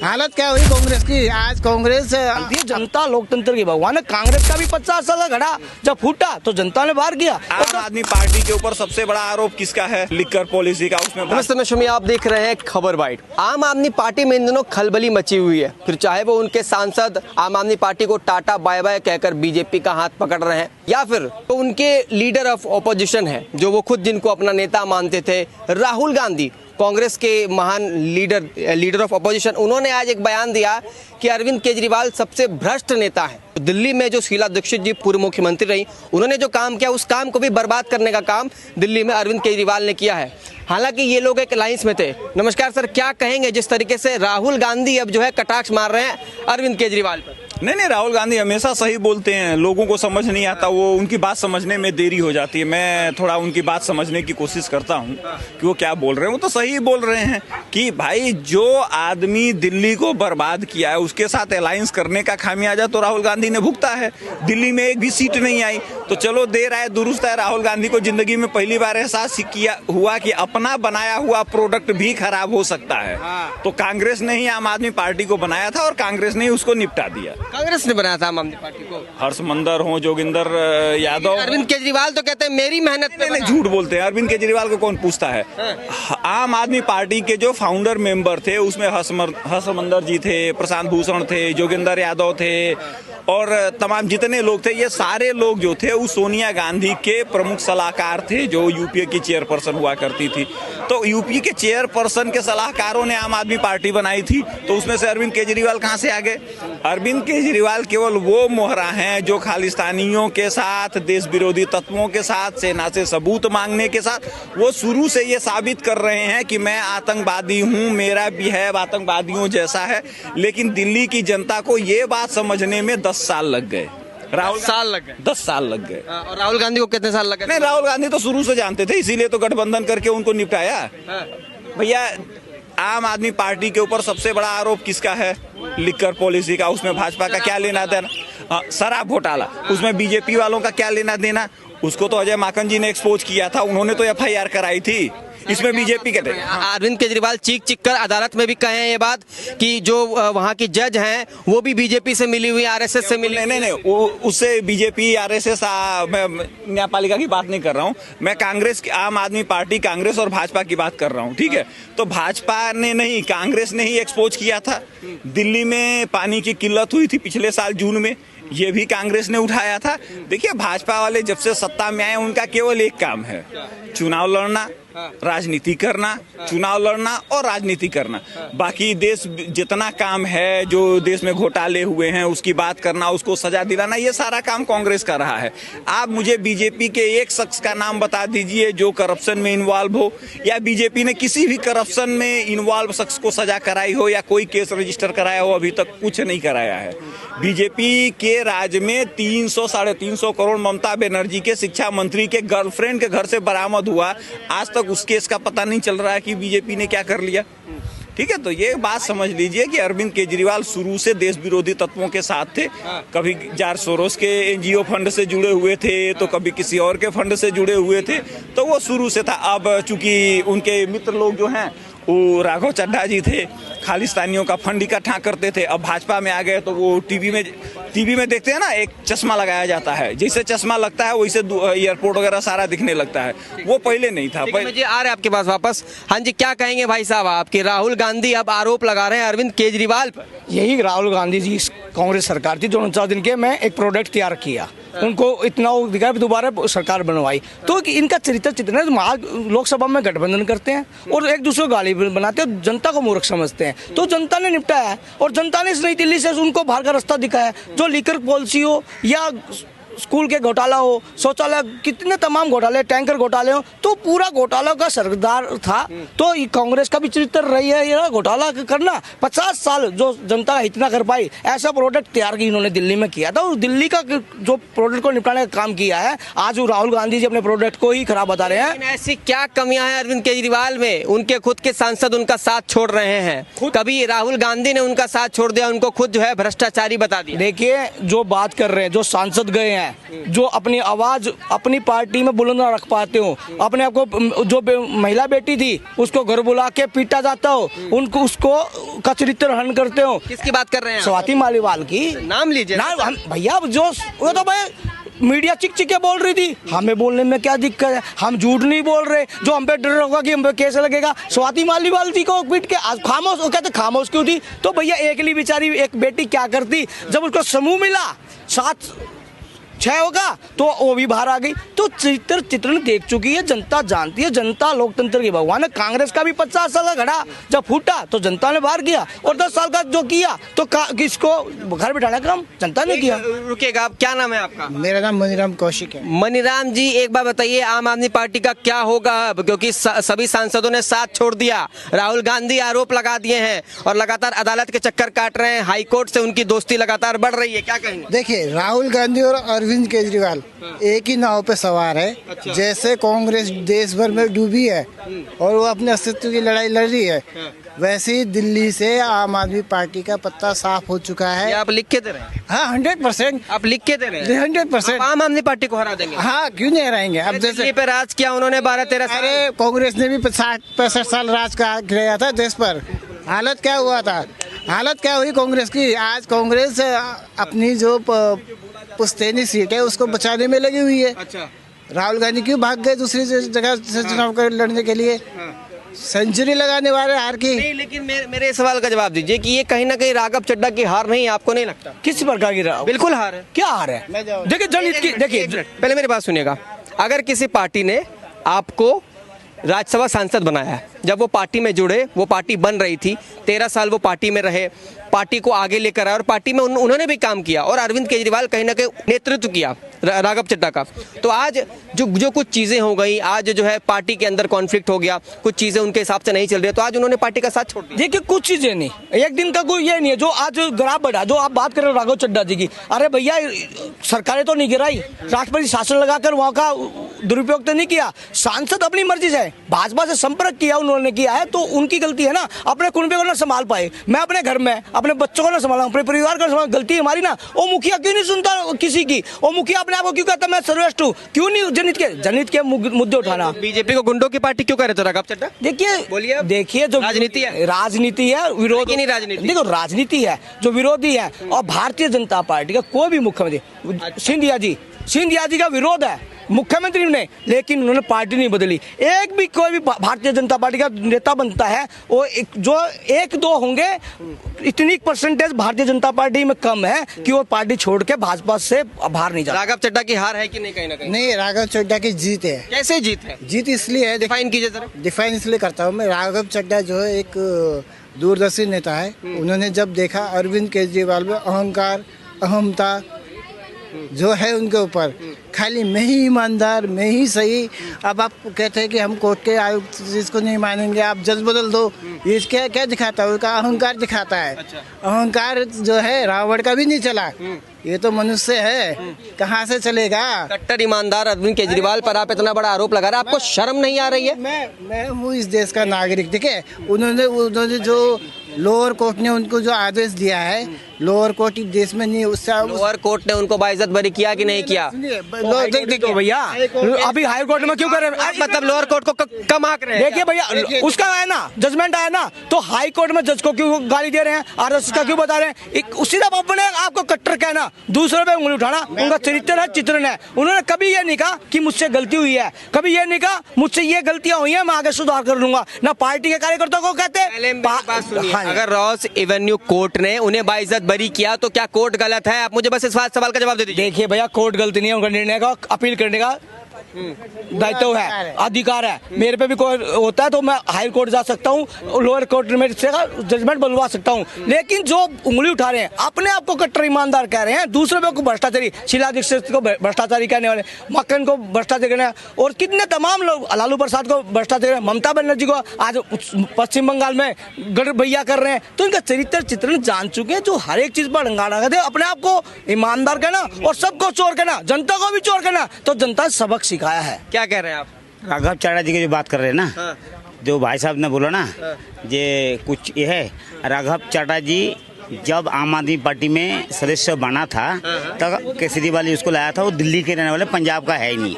हालत क्या हुई कांग्रेस की? आज कांग्रेस ये जनता लोकतंत्र की भगवान है। कांग्रेस का भी 50 साल का घड़ा जब फूटा तो जनता ने बाहर किया। आम आदमी पार्टी के ऊपर सबसे बड़ा आरोप किसका है? लिकर पॉलिसी का। उसमें नमस्ते मैं शमी, आप देख रहे हैं खबर बाइट। आम आदमी पार्टी में इन दिनों खलबली मची हुई है। फिर चाहे वो उनके सांसद आम आदमी पार्टी को टाटा बाय बाय कहकर बीजेपी का हाथ पकड़ रहे हैं, या फिर तो उनके लीडर ऑफ ऑपोजिशन है जो वो खुद जिनको अपना नेता मानते थे, राहुल गांधी, कांग्रेस के महान लीडर ऑफ अपोजिशन। उन्होंने आज एक बयान दिया कि अरविंद केजरीवाल सबसे भ्रष्ट नेता है। दिल्ली में जो शीला दीक्षित जी पूर्व मुख्यमंत्री रही, उन्होंने जो काम किया उस काम को भी बर्बाद करने का काम दिल्ली में अरविंद केजरीवाल ने किया है। हालांकि ये लोग एक लाइंस में थे। नमस्कार सर, क्या कहेंगे जिस तरीके से राहुल गांधी अब जो है कटाक्ष मार रहे हैं अरविंद केजरीवाल पर? नहीं, राहुल गांधी हमेशा सही बोलते हैं। लोगों को समझ नहीं आता, वो उनकी बात समझने में देरी हो जाती है। मैं थोड़ा उनकी बात समझने की कोशिश करता हूं कि वो क्या बोल रहे हैं। वो तो सही बोल रहे हैं कि भाई जो आदमी दिल्ली को बर्बाद किया है उसके साथ अलायंस करने का खामियाजा तो राहुल गांधी ने भुगता है। दिल्ली में एक भी सीट नहीं आई तो चलो देर आए दुरुस्त है। राहुल गांधी को जिंदगी में पहली बार एहसास हुआ कि अपना बनाया हुआ प्रोडक्ट भी खराब हो सकता है। तो कांग्रेस ने ही आम आदमी पार्टी को बनाया था और कांग्रेस ने ही उसको निपटा दिया। कांग्रेस ने बनाया था आम आदमी पार्टी को। हर्षमंदर हो, जोगिंदर यादव, अरविंद केजरीवाल तो कहते हैं मेरी मेहनत पे नहीं, झूठ बोलते हैं। अरविंद केजरीवाल को कौन पूछता है? आम आदमी पार्टी के जो फाउंडर मेंबर थे उसमें हर्षमंदर जी थे, प्रशांत भूषण थे, जोगिंदर यादव थे और तमाम जितने लोग थे, ये सारे लोग जो थे वो सोनिया गांधी के प्रमुख सलाहकार थे जो यूपीए की चेयरपर्सन हुआ करती थी। तो यूपी के चेयरपर्सन के सलाहकारों ने आम आदमी पार्टी बनाई थी। तो उसमें से अरविंद केजरीवाल कहाँ से आ गए? अरविंद केजरीवाल केवल वो मोहरा हैं जो खालिस्तानियों के साथ, देश विरोधी तत्वों के साथ, सेना से सबूत मांगने के साथ वो शुरू से ये साबित कर रहे हैं कि मैं आतंकवादी हूँ, मेरा बिहेव आतंकवादियों जैसा है। लेकिन दिल्ली की जनता को ये बात समझने में 10 साल लग गए। 10 साल लग गए। 10 साल लग गए। और राहुल गांधी को कितने साल लगे? नहीं, राहुल गांधी तो शुरू से जानते थे, इसीलिए तो गठबंधन करके उनको निपटाया। भैया आम आदमी पार्टी के ऊपर सबसे बड़ा आरोप किसका है? लिकर पॉलिसी का। उसमें भाजपा का क्या लेना देना? शराब घोटाला, उसमें बीजेपी वालों का क्या लेना देना? उसको तो अजय माकन जी ने एक्सपोज किया था, उन्होंने तो एफआईआर कराई थी। इसमें बीजेपी कहते हैं। अरविंद केजरीवाल चीख कर अदालत में भी कहे हैं ये बात कि जो वहाँ की जज हैं वो भी बीजेपी से मिली हुई, आरएसएस से मिली। नहीं, उससे बीजेपी आरएसएस मैं न्यायपालिका की बात नहीं कर रहा हूँ। मैं कांग्रेस, आम आदमी पार्टी, कांग्रेस और भाजपा की बात कर रहा हूँ। ठीक है, तो भाजपा ने नहीं, कांग्रेस ने ही एक्सपोज किया था। दिल्ली में पानी की किल्लत हुई थी पिछले साल जून में, ये भी कांग्रेस ने उठाया था। देखिए, भाजपा वाले जब से सत्ता में आए उनका केवल एक काम है, चुनाव लड़ना, राजनीति करना, चुनाव लड़ना और राजनीति करना। बाकी देश जितना काम है, जो देश में घोटाले हुए हैं उसकी बात करना, उसको सजा दिलाना, ये सारा काम कांग्रेस कर रहा है। आप मुझे बीजेपी के एक शख्स का नाम बता दीजिए जो करप्शन में इन्वॉल्व हो, या बीजेपी ने किसी भी करप्शन में इन्वॉल्व शख्स को सजा कराई हो या कोई केस रजिस्टर कराया हो। अभी तक कुछ नहीं कराया है। बीजेपी के राज्य में 300-350 करोड़ ममता बनर्जी के शिक्षा मंत्री के गर्लफ्रेंड के घर से बरामद हुआ। आज तक उस केस का पता नहीं चल रहा है कि बीजेपी ने क्या कर लिया। ठीक है, तो ये बात समझ लीजिए कि अरविंद केजरीवाल शुरू से देश विरोधी तत्वों के साथ थे। कभी जॉर्ज सोरोस के एनजीओ फंड से जुड़े हुए थे, तो कभी किसी और के फंड से जुड़े हुए थे। तो वो शुरू से था। अब चूंकि उनके मित्र लोग जो हैं वो राघव चड्ढा जी थे, खालिस्तानियों का फंड इकट्ठा करते थे। अब भाजपा में आ गए तो वो टीवी में देखते हैं ना, एक चश्मा लगाया जाता है, जैसे चश्मा लगता है वैसे एयरपोर्ट वगैरह सारा दिखने लगता है। वो पहले नहीं था। जी आ रहे हैं आपके पास वापस। हाँ जी, क्या कहेंगे भाई साहब आप कि राहुल गांधी अब आरोप लगा रहे हैं अरविंद केजरीवाल पर? यही राहुल गांधी जी कांग्रेस सरकार थी जो 49 दिन के में एक प्रोडक्ट तैयार किया, उनको इतना दिखा, दोबारा सरकार बनवाई। तो इनका चरित्र चित्रण है। लोकसभा में गठबंधन करते हैं और एक दूसरे को गाली बनाते हैं, जनता को मूर्ख समझते हैं। तो जनता ने निपटाया है और जनता ने इस नई दिल्ली से उनको बाहर का रास्ता दिखाया। जो लीकर पॉलिसी हो या स्कूल के घोटाला हो, शौचालय, कितने तमाम घोटाले, टैंकर घोटाले हो, तो पूरा घोटाला का सरदार था। तो कांग्रेस का भी चरित्र रही है ये घोटाला करना। 50 साल जो जनता इतना कर पाई, ऐसा प्रोडक्ट तैयार की इन्होंने दिल्ली में किया था और दिल्ली का जो प्रोडक्ट को निपटाने का काम किया है, आज वो राहुल गांधी जी अपने प्रोडक्ट को ही खराब बता रहे हैं। ऐसी क्या कमियां हैं अरविंद केजरीवाल में? उनके खुद के सांसद उनका साथ छोड़ रहे हैं। कभी राहुल गांधी ने उनका साथ छोड़ दिया, उनको खुद जो है भ्रष्टाचारी बता दिया। देखिए, जो बात कर रहे हैं, जो सांसद गए हैं हैं जो अपनी आवाज अपनी पार्टी में बुलंद ना रख पाते हो, अपने आप को जो महिला बेटी थी उसको घर बुला के पीटा जाता हो, उनको उसको का चरित्र हनन करते हो। किसकी बात कर रहे हैं आप? स्वाति मालीवाल की नाम लीजिए। ना भैया, जो वो तो भाई मीडिया चिक चिक के बोल रही थी, हमें बोलने में क्या दिक्कत है, हम झूठ नहीं बोल रहे। जो हम पे डर होगा कि हम पे कैसे लगेगा, स्वाति मालीवाल जी को पीट के खामोश, वो कहते खामोश क्यों थी? तो भैया अकेली बेचारी एक बेटी क्या करती, जब उसको समूह मिला 7-6 होगा तो वो भी बाहर आ गई। तो चित्रण देख चुकी है, जनता जानती है, जनता लोकतंत्र की भगवान है। कांग्रेस का भी 50 साल का घड़ा जब फूटा तो जनता ने बाहर किया, और 10 साल का जो किया तो किसको घर बिठाने का काम जनता ने किया। रुकेगा, आप क्या नाम है आपका? मेरा नाम मनीराम कौशिक है। मनीराम जी, एक बार बताइए आम आदमी पार्टी का क्या होगा अब, क्योंकि सभी सांसदों ने साथ छोड़ दिया, राहुल गांधी आरोप लगा दिए हैं और लगातार अदालत के चक्कर काट रहे हैं, हाईकोर्ट से उनकी दोस्ती लगातार बढ़ रही है, क्या कहेंगे? देखिए, राहुल गांधी और अरविंद केजरीवाल एक ही नाव पे सवार है। अच्छा। जैसे कांग्रेस देश भर में डूबी है और वो अपने अस्तित्व की लड़ाई लड़ रही है, वैसे ही दिल्ली से आम आदमी पार्टी का पत्ता साफ हो चुका है। ये आप लिख के दे रहे हैं? हाँ, 100%। आप लिख के दे रहे हैं? 100%। आप आम आदमी पार्टी को हरा देंगे? हाँ, क्यों नहीं हराएंगे? अब दिल्ली जैसे पे राज किया उन्होंने 12-13 साल। अरे कांग्रेस ने भी 60-65 साल राज किया था देश पर। हालत क्या हुआ था, हालत क्या हुई कांग्रेस की? आज कांग्रेस अपनी जो पुश्तैनी सीट है उसको बचाने में लगी हुई है। अच्छा। राहुल गांधी क्यों भाग गए दूसरी जगह से चुनाव कर लड़ने के लिए? सेंचुरी लगाने वाले हार की। नहीं, लेकिन मेरे सवाल का जवाब दीजिए कि ये कहीं ना कहीं राघव चड्ढा की हार नहीं, आपको नहीं लगता? किस प्रकार की बिल्कुल हार है। क्या हार है? देखिए जनहित की, देखिए पहले मेरी बात सुनिएगा। अगर किसी पार्टी ने आपको राज्यसभा सांसद बनाया है, जब वो पार्टी में जुड़े, वो पार्टी बन रही थी, 13 साल वो पार्टी में रहे, पार्टी को आगे लेकर आए और पार्टी में उन्होंने भी काम किया, और अरविंद केजरीवाल कहीं ना कहीं नेतृत्व किया राघव चड्ढा का। तो आज जो कुछ चीज़ें हो गई, आज जो है पार्टी के अंदर कॉन्फ्लिक्ट हो गया, कुछ चीज़ें उनके हिसाब से नहीं चल रही है, तो आज उन्होंने पार्टी का साथ छोड़ दिया। देखिए, कुछ चीजें नहीं, एक दिन का कोई ये नहीं है। जो आज ग्राफ बढ़ा, जो आप बात कर रहे हो राघव चड्ढा जी की, अरे भैया सरकारें तो नहीं गिराई, राष्ट्रपति शासन लगाकर वहाँ का दुरुपयोग तो नहीं किया। सांसद अपनी मर्जी से भाजपा से संपर्क किया, उन्होंने किया है तो उनकी गलती है ना। अपने कुनबे को ना संभाल पाए, मैं अपने घर में अपने बच्चों को ना संभाला, अपने परिवार को संभाल, गलती हमारी ना। वो मुखिया क्यों नहीं सुनता किसी की? वो मुखिया अपने आप को क्यों कहता मैं सर्वश्रेष्ठ हूँ? क्यों नहीं जनहित के मुद्दे उठाना? बीजेपी को गुंडों की पार्टी क्यों करे तो राघव चड्ढा? देखिए, बोलिए आप। देखिए, जो राजनीति है, राजनीति है, विरोध नहीं राजनीति। देखो, राजनीति है, जो विरोधी है, और भारतीय जनता पार्टी का कोई भी मुख्यमंत्री, सिंधिया जी का विरोध है मुख्यमंत्री ने, लेकिन उन्होंने पार्टी नहीं बदली। एक भी कोई भी भारतीय जनता पार्टी का नेता बनता है, वो जो 1-2 होंगे, इतनी परसेंटेज भारतीय जनता पार्टी में कम है कि वो पार्टी छोड़ के भाजपा से बाहर नहीं जाता। राघव चड्ढा की हार है कि नहीं? कहीं ना कहीं नहीं, राघव चड्ढा की जीत है। कैसे जीत है? जीत इसलिए है, डिफाइन कीजिए जरा। डिफाइन इसलिए करता हूँ मैं। राघव चड्ढा जो है एक दूरदर्शी नेता है। उन्होंने जब देखा अरविंद केजरीवाल में अहंकार, अहमता जो है उनके ऊपर, खाली मैं ही ईमानदार, मैं ही सही। अब आप कहते हैं कि हम कोर्ट के आयुक्त इसको नहीं मानेंगे, आप जज बदल दो, ये क्या दिखाता है? उनका अहंकार दिखाता है। अच्छा। अहंकार जो है रावण का भी नहीं चला, ये तो मनुष्य है, कहाँ से चलेगा? कट्टर ईमानदार अरविंद केजरीवाल पर आप इतना बड़ा आरोप लगा रहे हैं, आपको शर्म नहीं आ रही है? मैं हूँ इस देश का नागरिक। देखिए, उन्होंने जो लोअर कोर्ट ने उनको जो आदेश दिया है, लोअर कोर्ट इस देश में नहीं, उससे लोअर कोर्ट ने उनको बाइज्जत बरी किया कि नहीं किया? देखिए भैया, अभी हाई कोर्ट में क्यों कर रहे हैं? मतलब लोअर कोर्ट को कम आंक रहे हैं? देखिए भैया, उसका आया ना, जजमेंट आया ना, तो हाई कोर्ट में जज को क्यों गाली दे रहे हैं, आरएसएस का क्यों बता रहे हैं? सीधा अपने आपको कट्टर कहना, दूसरे पे उंगली उठाना, उनका चरित्र है, चित्रण है। उन्होंने कभी ये नहीं कहा कि मुझसे गलती हुई है, कभी ये नहीं कहा मुझसे ये गलतियां हुई है, मैं आगे सुधार कर लूंगा। ना पार्टी के कार्यकर्ताओं को कहते। अगर रॉस एवेन्यू कोर्ट ने उन्हें बाइज्जत बरी किया तो क्या कोर्ट गलत है? आप मुझे बस इस सवाल का जवाब दे दीजिए। देखिए भैया, कोर्ट गलती नहीं है, उनका निर्णय का अपील करने का दायित्व है, अधिकार है। मेरे पे भी कोई होता है तो मैं हाई कोर्ट जा सकता हूँ, लोअर कोर्ट में से जजमेंट बनवा सकता हूँ। लेकिन जो उंगली उठा रहे हैं, अपने आप को कट्टर ईमानदार कह रहे हैं, दूसरे को भ्रष्टाचारी, शीला दीक्षित को भ्रष्टाचारी कहने वाले, मक्खन को भ्रष्टाचारी कहने, और कितने तमाम लोग, लालू प्रसाद को भ्रष्टाचारी, ममता बनर्जी को आज पश्चिम बंगाल में गढ़ भैया कर रहे हैं। तो इनका चरित्र चित्रण जान चुके हैं, जो हर एक चीज पर हंगाना करते, अपने आप को ईमानदार कहना और सबको चोर कहना, जनता को भी चोर कहना, तो जनता सबक सिखाया है। क्या कह रहे हैं आप? राघव चड्ढा जी की जो बात कर रहे हैं ना, हाँ। जो भाई साहब ने बोला ना, ये कुछ ये है, राघव चड्ढा जी जब आम आदमी पार्टी में सदस्य बना था तब केजरीवाल जी उसको लाया था। वो दिल्ली के रहने वाले, पंजाब का है ही नहीं,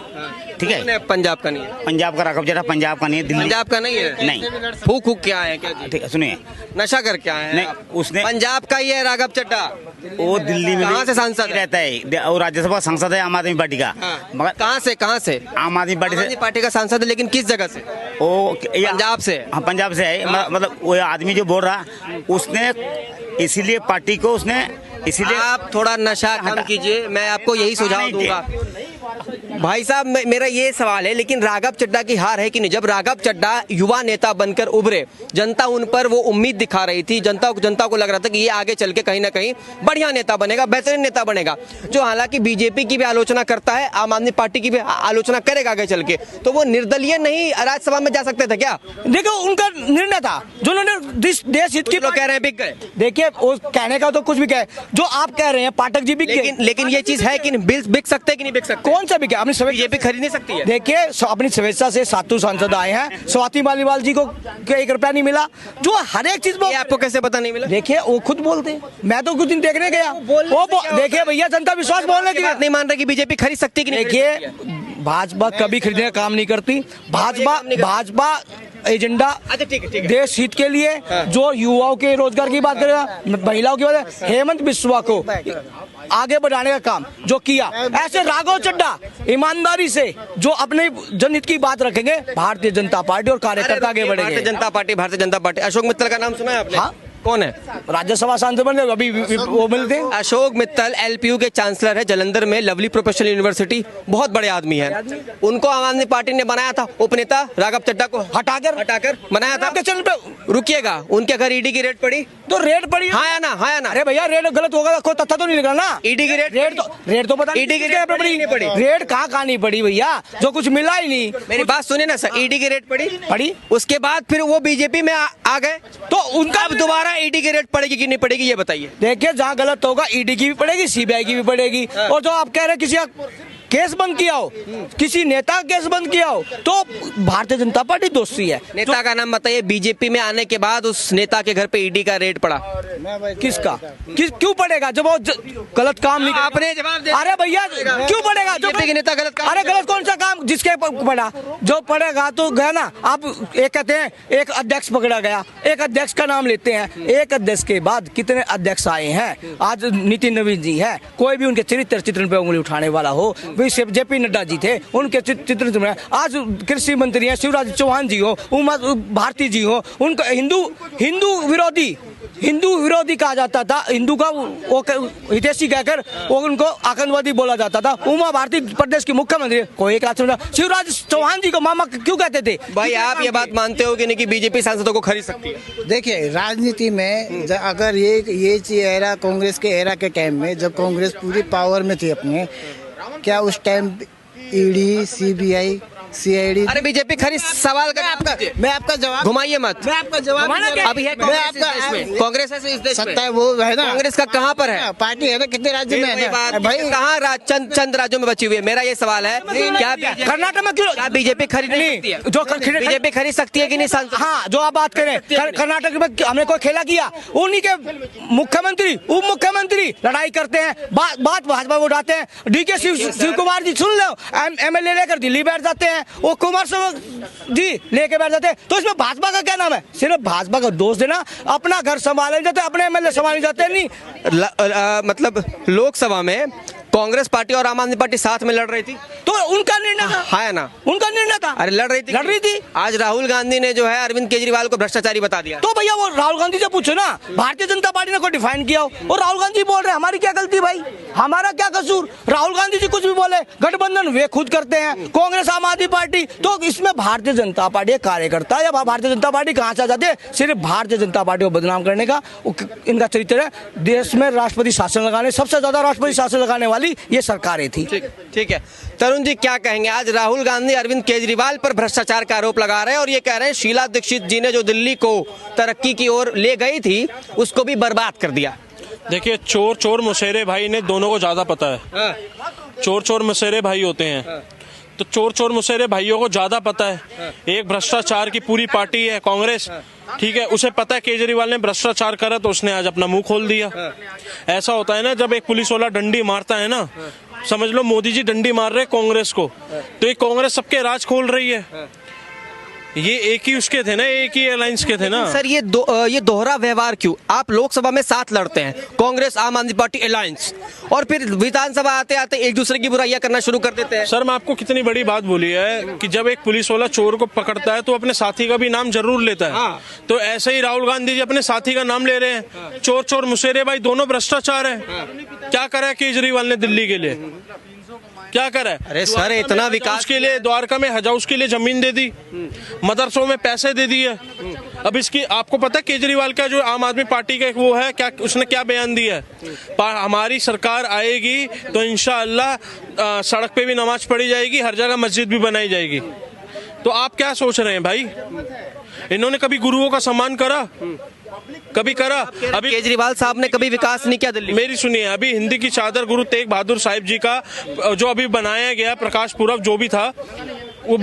ठीक है। पंजाब का नहीं है, पंजाब का राघव चड्ढा पंजाब का नहीं है, दिल्ली पंजाब का नहीं है, नहीं। फूक क्या है, क्या ठीक है, सुनिए, नशा कर क्या है? नहीं, उसने पंजाब का ही है राघव चड्ढा। वो दिल्ली में कहाँ से सांसद है? रहता है और राज्यसभा सांसद है आम आदमी पार्टी का, मगर कहाँ से आम आदमी पार्टी से पार्टी का सांसद है, लेकिन किस जगह से? वो पंजाब से। हाँ, पंजाब से है। मतलब वो आदमी जो बोल रहा उसने इसीलिए पार्टी को उसने इसीलिए आप थोड़ा नशा कम कीजिए, मैं आपको यही सुझाव दूंगा। भाई साहब, मेरा ये सवाल है, लेकिन राघव चड्ढा की हार है कि नहीं? जब राघव चड्ढा युवा नेता बनकर उभरे, जनता उन पर वो उम्मीद दिखा रही थी, जनता को लग रहा था कि ये आगे चल के कहीं ना कहीं बढ़िया नेता बनेगा, बेहतरीन नेता बनेगा, जो हालांकि बीजेपी की भी आलोचना करता है, आम आदमी पार्टी की भी आलोचना करेगा आगे चल के, तो वो निर्दलीय नहीं राज्यसभा में जा सकते थे क्या? देखो, उनका निर्णय था, जो उन्होंने देश हित की लोग कह रहे हैं बिक गए। देखिए, वो कहने का तो कुछ भी कहे, जो आप कह रहे हैं पाठक जी बिक गए, लेकिन ये चीज है कि बिल बिक सकते हैं कि नहीं बिक सकते? कौन सा बिका? अपनी बीजेपी खरीद नहीं सकती है। देखिए, अपनी स्वेच्छा से 7 सांसद आए हैं। स्वाति मालीवाल जी को 1 रुपया नहीं मिला, जो हर एक चीज ये आपको कैसे पता नहीं मिला? देखिए, वो खुद बोलते हैं, मैं तो कुछ दिन देखने गया, देखिए भैया, जनता विश्वास बोलने की बात नहीं मान रहे कि बीजेपी खरीद सकती है कि नहीं? देखिए, भाजपा कभी खरीदने का काम नहीं करती। भाजपा एजेंडा ठीक है। देश हित के लिए, जो युवाओं के रोजगार की बात करेगा, महिलाओं की बात, हेमंत बिस्वा को आगे बढ़ाने का काम जो किया, ऐसे राघव चड्ढा ईमानदारी से जो अपने जनहित की बात रखेंगे, भारतीय जनता पार्टी और कार्यकर्ता आगे बढ़ेंगे। भारतीय जनता पार्टी। अशोक मित्तल का नाम सुना है आपने? हाँ। कौन है? राज्यसभा सांसद बने, अभी वो मिलते हैं। अशोक मित्तल एलपीयू के चांसलर है जलंधर में, लवली प्रोफेशनल यूनिवर्सिटी, बहुत बड़े आदमी है। उनको आम आदमी पार्टी ने बनाया था, उपनेता राघव चड्ढा को हटाकर बनाया था। चैनल पे रुकिएगा, उनके घर ईडी की रेड पड़ी तो रेड पड़ी, हाँ या ना? अरे भैया, रेड गलत होगा, कोई तथ्य तो नहीं निकला ना। ईडी की रेड तो पता ईडी की रेड पड़ी। रेड कहाँ नहीं पड़ी भैया, जो कुछ मिला ही नहीं। मेरी बात सुनिए ना सर, ईडी की रेड पड़ी, उसके बाद फिर वो बीजेपी में आ गए, तो उनका अब दोबारा ईडी की रेड पड़ेगी कि नहीं पड़ेगी, ये बताइए। देखिए, जहाँ गलत होगा ईडी की भी पड़ेगी, सीबीआई की भी पड़ेगी। और जो आप कह रहे हैं किसी का केस बंद किया हो, किसी नेता का केस बंद किया हो, तो भारतीय जनता पार्टी दोषी है। नेता का नाम बताइए, बीजेपी में आने के बाद उस नेता के घर पे ईडी का रेड पड़ा। किसका? क्यों पड़ेगा जब वो गलत काम नहीं? आपने जवाब दिया। अरे भैया, क्यों पड़ेगा? बीजेपी के नेता गलत काम। अरे गलत कौन सा काम? जिसके पड़ा, जो पड़ेगा तो गया ना। आप एक कहते हैं एक अध्यक्ष पकड़ा गया, एक अध्यक्ष का नाम लेते हैं, एक अध्यक्ष के बाद कितने अध्यक्ष आए हैं? आज नितिन नवीन जी है, कोई भी उनके चरित्र चित्रण पे उंगली उठाने वाला हो, जेपी नड्डा जी थे, उनके चित्र। आज कृषि मंत्री हैं शिवराज चौहान जी हो, उमा भारती जी हो, उनको हिंदू विरोधी कहा जाता था, हिंदू का वो हितैषी कहकर वो उनको आतंकवादी बोला जाता था। उमा भारती प्रदेश की मुख्यमंत्री, कोई एक शिवराज चौहान जी को मामा क्यों कहते थे? भाई, आप ये बात मानते हो कि नहीं कि बीजेपी सांसदों को खरीद सकती है? देखिए, राजनीति में अगर ये एरा कांग्रेस के एरा के टाइम में, जब कांग्रेस पूरी पावर में थी अपने, क्या उस टाइम ईडी, सीबीआई, सीआईडी? अरे बीजेपी खरीद, सवाल कर आपका, मैं आपका जवाब घुमाइए मत, मैं आपका जवाब अभी है कांग्रेस है इस देश में, सत्ता है वो है ना, कांग्रेस का कहाँ पर है? पार्टी है ना, कितने राज्य में है ना भाई? कहाँ चंद राज्यों में बची हुई है? मेरा ये सवाल है, क्या कर्नाटक में क्यों बीजेपी खरीद सकती है? जो बीजेपी खरीद सकती है कि नहीं सांसद? हाँ, जो आप बात करें, कर्नाटक में हमने कोई खेला किया? उन्हीं के मुख्यमंत्री, उप मुख्यमंत्री लड़ाई करते हैं, बात भाजपा को उठाते हैं। डीके शिव कुमार जी सुन लो, एमएलए लेकर दिल्ली बैठ जाते हैं, वो कुमार जी लेके बैठ जाते हैं। तो इसमें भाजपा का क्या नाम है? सिर्फ भाजपा का दोष देना, अपना घर संभाले जाते, अपने एमएलए संभाले जाते नहीं। मतलब लोकसभा में कांग्रेस पार्टी और आम आदमी पार्टी साथ में लड़ रही थी, तो उनका निर्णय था, है ना? उनका निर्णय था। अरे लड़ रही थी। आज राहुल गांधी ने जो है अरविंद केजरीवाल को भ्रष्टाचारी बता दिया। तो भैया, वो राहुल गांधी से पूछो ना, भारतीय जनता पार्टी ने कोई डिफाइन किया हो? और राहुल गांधी बोल रहे हैं, हमारी क्या गलती भाई, हमारा क्या कसूर? राहुल गांधी जी कुछ भी बोले, गठबंधन वे खुद करते हैं, कांग्रेस आम आदमी पार्टी। तो इसमें भारतीय जनता पार्टी कार्यकर्ता या भारतीय जनता पार्टी कहाँ से आ जाती है? सिर्फ भारतीय जनता पार्टी को बदनाम करने का इनका चरित्र है। देश में राष्ट्रपति शासन लगाने, सबसे ज्यादा राष्ट्रपति शासन लगाने वाली ये सरकार थी। ठीक है, तरुण जी क्या कहेंगे? आज राहुल गांधी अरविंद केजरीवाल पर भ्रष्टाचार का आरोप लगा रहे हैं और ये कह रहे हैं शीला दीक्षित जी ने जो दिल्ली को तरक्की की ओर ले गई थी, उसको भी बर्बाद कर दिया। देखिए, चोर मौसेरे भाई ने दोनों को ज्यादा पता है। चोर मौसेरे भाई होते हैं, तो चोर चोर मुसेरे भाइयों को ज्यादा पता है। एक भ्रष्टाचार की पूरी पार्टी है कांग्रेस, ठीक है, उसे पता है केजरीवाल ने भ्रष्टाचार करा तो उसने आज अपना मुंह खोल दिया। ऐसा होता है ना, जब एक पुलिस वाला डंडी मारता है ना, समझ लो मोदी जी डंडी मार रहे कांग्रेस को, तो ये कांग्रेस सबके राज खोल रही है। ये एक ही उसके थे ना, एक ही अलायंस के थे ना। सर ये दोहरा व्यवहार क्यों? आप लोकसभा में साथ लड़ते हैं, कांग्रेस आम आदमी पार्टी अलायंस, और फिर विधानसभा आते आते एक दूसरे की बुराइयां करना शुरू कर देते हैं। सर मैं आपको कितनी बड़ी बात बोली है कि जब एक पुलिस वाला चोर को पकड़ता है तो अपने साथी का भी नाम जरूर लेता है। तो ऐसे ही राहुल गांधी जी अपने साथी का नाम ले रहे हैं। चोर चोर मुसेरे भाई दोनों भ्रष्टाचार है। क्या करा है केजरीवाल ने दिल्ली के लिए? क्या करा है? अरे सर इतना विकास के लिए द्वारका में हज हाउस के लिए जमीन दे दी, मदरसों में पैसे दे दिए। अब इसकी आपको पता है केजरीवाल का जो आम आदमी पार्टी का वो है, क्या उसने क्या बयान दिया है? हमारी सरकार आएगी तो इंशाअल्लाह सड़क पे भी नमाज पढ़ी जाएगी, हर जगह मस्जिद भी बनाई जाएगी। तो आप क्या सोच रहे हैं भाई? इन्होंने कभी गुरुओं का सम्मान करा? कभी करा? अभी केजरीवाल साहब ने कभी विकास नहीं किया दिल्ली में। मेरी सुनिए, अभी हिंदी की चादर गुरु तेग बहादुर साहिब जी का जो अभी बनाया गया प्रकाश पुरब जो भी था, वो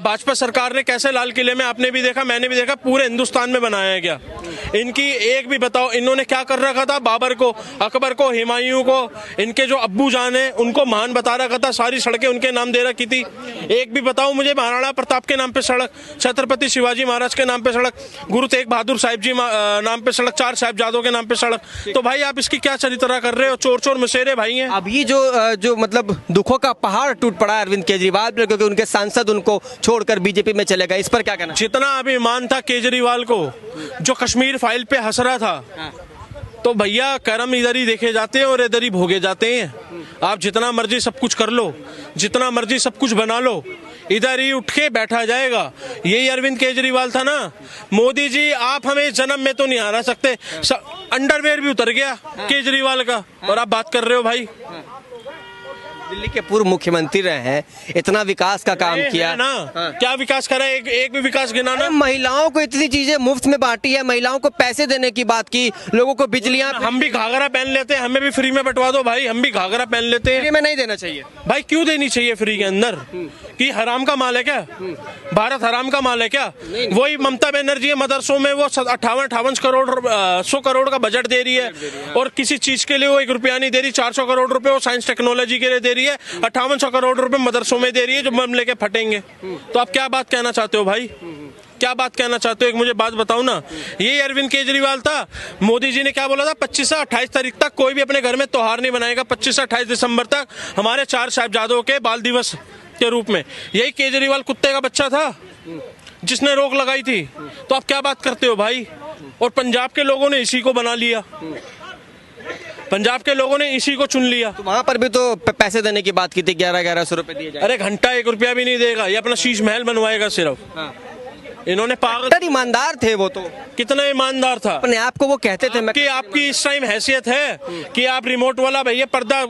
भाजपा सरकार ने कैसे लाल किले में, आपने भी देखा मैंने भी देखा, पूरे हिंदुस्तान में बनाया गया। इनकी एक भी बताओ इन्होंने क्या कर रखा था? बाबर को, अकबर को, हुमायूं को, इनके जो अब्बू जान है उनको महान बता रखा था, सारी सड़कें उनके नाम दे रखी थी। एक भी बताओ मुझे महाराणा प्रताप के नाम पे सड़क, छत्रपति शिवाजी महाराज के नाम पे सड़क, गुरु तेग बहादुर साहिब जी नाम पे सड़क, 4 साहिबजादों के नाम पे सड़क। तो भाई आप इसकी क्या चरित्रा कर रहे हो? चोर चोर मुसेरे भाई हैं। अभी जो मतलब दुखों का पहाड़ टूट पड़ा है अरविंद केजरीवाल पर, क्योंकि उनके सांसद उनको छोड़कर बीजेपी में चले गए। इस पर क्या कहना? जितना अभिमान था केजरीवाल को, जो कश्मीर फाइल पे हंस रहा था, तो भैया कर्म इधर ही देखे जाते हैं और इधर ही भोगे जाते हैं। आप जितना मर्जी सब कुछ कर लो, जितना मर्जी सब कुछ बना लो, इधर ही उठ के बैठा जाएगा। यही अरविंद केजरीवाल था ना। मोदी जी आप हमें इस जन्म में तो नहीं हरा सकते। अंडरवेयर भी उतर गया केजरीवाल का, और आप बात कर रहे हो भाई। दिल्ली के पूर्व मुख्यमंत्री रहे हैं, इतना विकास का काम किया ना। क्या विकास करा? एक भी विकास गिना ना। महिलाओं को इतनी चीजें मुफ्त में बांटी है, महिलाओं को पैसे देने की बात की, लोगों को बिजलियां, हम भी घाघरा पहन लेते हैं, हमें भी फ्री में बंटवा दो भाई, हम भी घाघरा पहन लेते हैं। फ्री में नहीं देना चाहिए भाई। क्यों देनी चाहिए फ्री के अंदर? कि हराम का माल है क्या? भारत हराम का माल है क्या? वही ममता बनर्जी मदरसों में वो 58 करोड़ 100 करोड़ का बजट दे रही है, और किसी चीज के लिए वो 1 रुपया नहीं दे रही। 400 करोड़ रुपए वो साइंस टेक्नोलॉजी के लिए दे रही है, 5800 करोड़ रुपए मदरसों में दे रही है, जो बम लेके फटेंगे। तो आप क्या बात कहना चाहते हो भाई? क्या बात कहना चाहते हो? एक मुझे बात बताओ ना। ये अरविंद केजरीवाल था। मोदी जी ने क्या बोला था? 25 से 28 तारीख तक कोई भी अपने घर में त्योहार नहीं बनाएगा। 25 से 28 दिसंबर तक हमारे 4 साहिबजादों के बाल दिवस के रूप में। यही केजरीवाल कुत्ते का बच्चा था जिसने रोक लगाई थी। तो आप क्या बात करते हो भाई? और पंजाब के लोगों ने इसी को बना लिया, पंजाब के लोगों ने इसी को चुन लिया। तो वहां पर भी तो पैसे देने की बात की थी, 1100 रुपए दिए जाए। अरे घंटा 1 रुपया भी नहीं देगा, ये अपना शीश महल बनवाएगा सिर्फ। इन्होंने पागल, ईमानदार थे वो तो। कितना ईमानदार था अपने आप को वो कहते थे। कि आपकी इस टाइम हैसियत है कि आप रिमोट वाला भैया पर्दा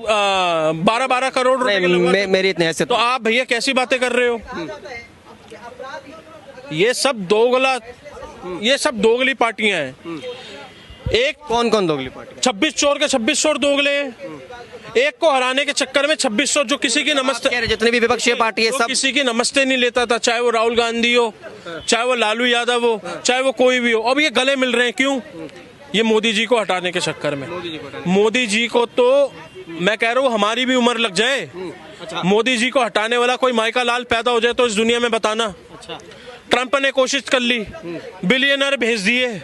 12 करोड़ रुपए मेरी इतनी हैसियत। तो आप भैया कैसी बातें कर रहे हो? ये सब दोगली पार्टियां हैं। एक कौन दोगली पार्टी? 26 चोर के 26 चोर दोगले हैं। एक को हराने के चक्कर में 2600 जो किसी की नमस्ते, जितनी भी विपक्षी पार्टी है सब किसी की नमस्ते नहीं लेता था, चाहे वो राहुल गांधी हो, चाहे वो लालू यादव हो, चाहे वो कोई भी हो। अब ये गले मिल रहे हैं क्यों? ये मोदी जी को हटाने के चक्कर में। मोदी जी को तो मैं कह रहा हूँ हमारी भी उम्र लग जाए, मोदी जी को हटाने वाला कोई माइका लाल पैदा हो जाए तो इस दुनिया में बताना। ट्रंप ने कोशिश कर ली, बिलियनर भेज दिए,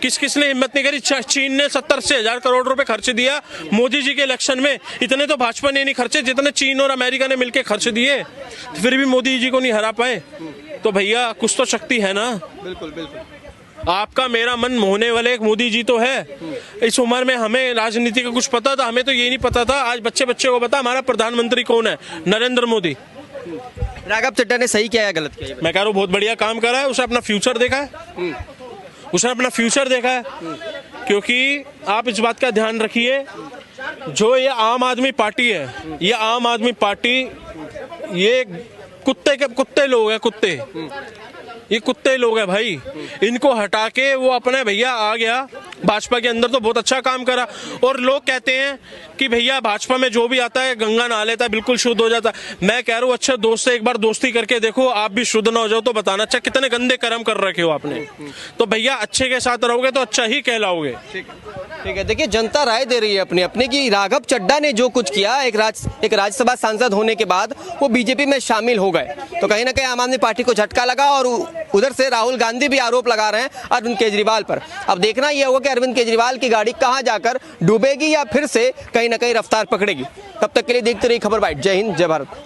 किसने हिम्मत नहीं करी। चीन ने 70 से 1000 करोड़ रुपए खर्च दिया मोदी जी के इलेक्शन में। इतने तो भाजपा ने नहीं खर्चे जितने चीन और अमेरिका ने मिलकर खर्च दिए, फिर भी मोदी जी को नहीं हरा पाए। तो भैया कुछ तो शक्ति है ना। बिल्कुल बिल्कुल। आपका मेरा मन मोहने वाले एक मोदी जी तो है। इस उम्र में हमें राजनीति का कुछ पता था? हमें तो ये नहीं पता था। आज बच्चे को पता हमारा प्रधानमंत्री कौन है, नरेंद्र मोदी। राघव चड्ढा ने सही किया या गलत किया? मैं कह रहा हूँ बहुत बढ़िया काम करा है। उसने अपना फ्यूचर देखा है, उसने अपना फ्यूचर देखा है। क्योंकि आप इस बात का ध्यान रखिए, जो ये आम आदमी पार्टी है, ये आम आदमी पार्टी ये कुत्ते लोग हैं, कुत्ते। ये कुत्ते लोग हैं भाई, इनको हटा के वो अपने भैया आ गया भाजपा के अंदर तो बहुत अच्छा काम करा। और लोग कहते हैं कि भैया भाजपा में जो भी आता है गंगा नहा लेता है, बिल्कुल शुद्ध हो जाता है। मैं कह रहा हूँ अच्छे दोस्त से एक बार दोस्ती करके देखो, आप भी शुद्ध ना हो जाओ तो बताना अच्छा कितने गंदे कर्म कर रखे हो आपने। तो भैया अच्छे के साथ रहोगे तो अच्छा ही कहलाओगे। ठीक है, देखिए जनता राय दे रही है अपनी अपनी कि राघव चड्ढा ने जो कुछ किया, एक राज्यसभा सांसद होने के बाद वो बीजेपी में शामिल हो गए, तो कहीं ना कहीं आम आदमी पार्टी को झटका लगा। और उधर से राहुल गांधी भी आरोप लगा रहे हैं अरविंद केजरीवाल पर। अब देखना यह होगा कि अरविंद केजरीवाल की गाड़ी कहां जाकर डूबेगी या फिर से कहीं ना कहीं रफ्तार पकड़ेगी। तब तक के लिए देखते रहिए खबर बाइट। जय हिंद, जय भारत।